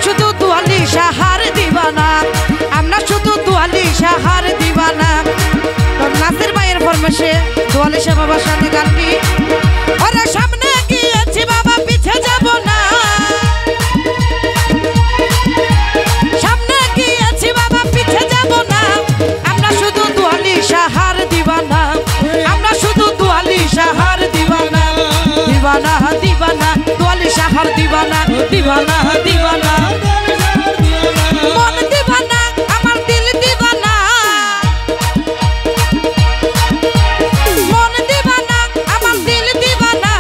শুধু দুয়ালি সাহার দিবানা, আমরা শুধু দুয়ালি সাহার দিবানা। তো নাসির ভাইয়ের ফরমাইশে দুয়ালি শাহ বাবার সামনে গানটি। ওরে সামনে গিয়েছি বাবা পিছে যাব না, সামনে গিয়েছি বাবা পিছে যাব না, আমরা শুধু দুয়ালি সাহার দিবানা, আমরা শুধু দুয়ালি সাহার দিবানা। দিবানা দিবানা দুয়ালি সাহার দিবানা, দিবানা দিবানা মন দিবানা আমার দিল দিবানা, মন দিবানা আমার দিল দিবানা।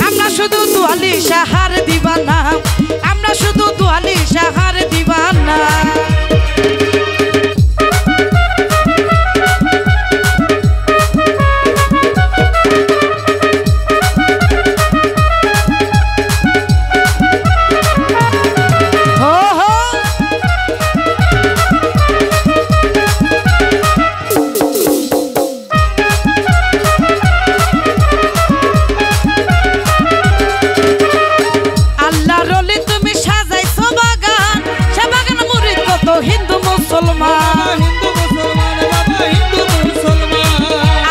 আমরা শুধু দুয়ালি সাহার দিবানা, আমরা শুধু দুয়ালি সাহার দিবানা। হিন্দু মুসলমান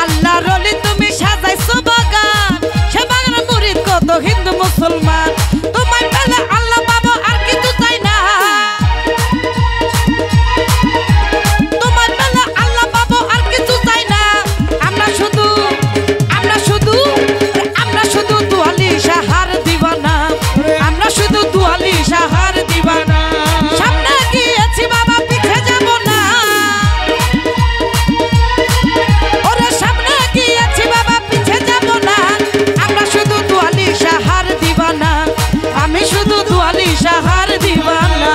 আল্লাহ রলি তুমি সাজাইছো বাগান, সে বাগান মুরিদ কত হিন্দু মুসলমান। তোমায় পেলে আল্লাহ পাবো আর কিছু চাই না, তোমায় পেলে আল্লাহ পাবো আর কিছু চাই না। আমরা শুধু আমরা শুধু আমরা শুধু দুয়ালি সাহার দিবানা, আমরা শুধু দুয়ালি সাহার দিবানা। সামনে গিয়েছি বাবা পিছে যাব না, ওরে সামনে গিয়েছি বাবা পিছে যাব না, আমরা শুধু দুয়ালি সাহার দিবানা, আমি শুধু দুয়ালি সাহার দিবানা।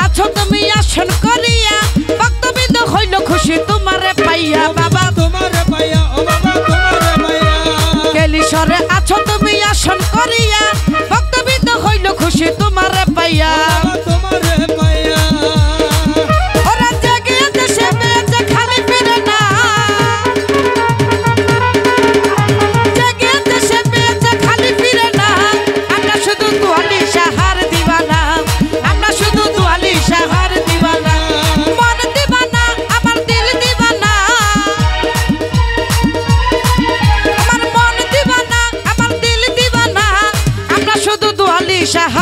আছো তুমি আসন করিয়া, ভক্তবৃন্দ হইল খুশি তোমারে পাইয়া, বাবা তোমারে পাইয়া, ও বাবা তোমারে পাইয়া। কেলিশরে আছো তুমি আসন করিয়া, ভক্তবৃন্দ হইল খুশি তোমারে পাইয়া, তোমারে পাইয়া। ওরা জেগে দেশে বেঁচে খালি ফিরে না, জেগে দেশে বেঁচে খালি ফিরে না। আমরা শুধু দুয়ালি সাহার দিবানা, আমরা শুধু দুয়ালি সাহার দিবানা। মন দিবানা আমার দিল দিবানা, আমার মন দিবানা আমার দিল দিবানা। আমরা শুধু দুয়ালি সাহার